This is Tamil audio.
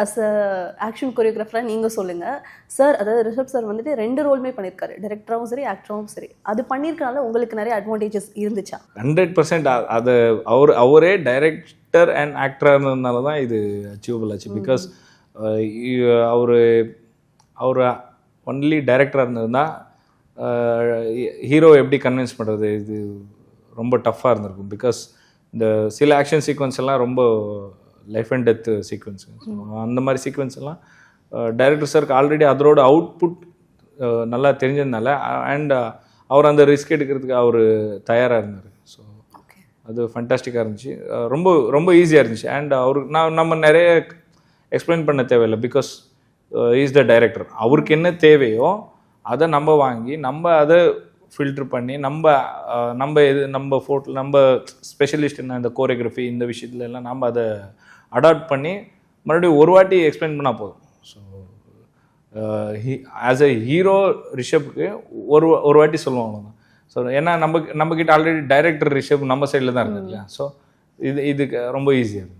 அஸ் அ ஆக்ஷன் கொரியோகிராஃபராக நீங்கள் சொல்லுங்கள் சார். அதாவது ரிஷப் சார் வந்துட்டு 2 ரோலுமே பண்ணியிருக்காரு, டைரக்டராகவும் சரி ஆக்டராகவும் சரி. அது பண்ணியிருக்கனால உங்களுக்கு நிறைய அட்வான்டேஜஸ் இருந்துச்சா? 100% அது அவரே டைரக்டர் அண்ட் ஆக்டராக இருந்ததுனால தான் இது அச்சீவபிள் ஆச்சு. பிகாஸ் அவர் ஒன்லி டைரக்டராக இருந்ததுன்னா ஹீரோ எப்படி கன்வின்ஸ் பண்ணுறது, இது ரொம்ப டஃப்பாக இருந்திருக்கும். பிகாஸ் இந்த சில ஆக்ஷன் சீக்வன்ஸ் எல்லாம் ரொம்ப லைஃப் அண்ட் டெத் சீக்வன்ஸு. அந்த மாதிரி சீக்வன்ஸ் எல்லாம் டைரக்டர் சாருக்கு ஆல்ரெடி அதோட அவுட்புட் நல்லா தெரிஞ்சதுனால அண்ட் அவர் அந்த ரிஸ்க் எடுக்கிறதுக்கு அவர் தயாராக இருந்தார். ஸோ அது ஃபண்டாஸ்டிக்காக இருந்துச்சு, ரொம்ப ரொம்ப ஈஸியாக இருந்துச்சு. அண்ட் அவருக்கு நம்ம நிறைய எக்ஸ்பிளைன் பண்ண தேவையில்லை. Because is the director. அவருக்கு என்ன தேவையோ அதை நம்ம வாங்கி நம்ம அதை ஃபில்ட்ரு பண்ணி நம்ம ஃபோட்டோ நம்ம ஸ்பெஷலிஸ்ட் என்ன இந்த கோரியோகிராஃபி இந்த விஷயத்துல எல்லாம் நம்ம அதை அடாப்ட் பண்ணி மறுபடியும் ஒரு வாட்டி எக்ஸ்பிளைன் பண்ணால் போதும். ஸோ ஆஸ் எ ஹீரோ ரிஷப்க்கு ஒரு வாட்டி சொல்லுவாங்க தான். ஸோ ஏன்னா நம்மக்கிட்ட ஆல்ரெடி டைரக்டர் ரிஷப் நம்ம சைடில் தான் இருக்குது இல்லையா. ஸோ இதுக்கு ரொம்ப ஈஸியாக இருந்துச்சு.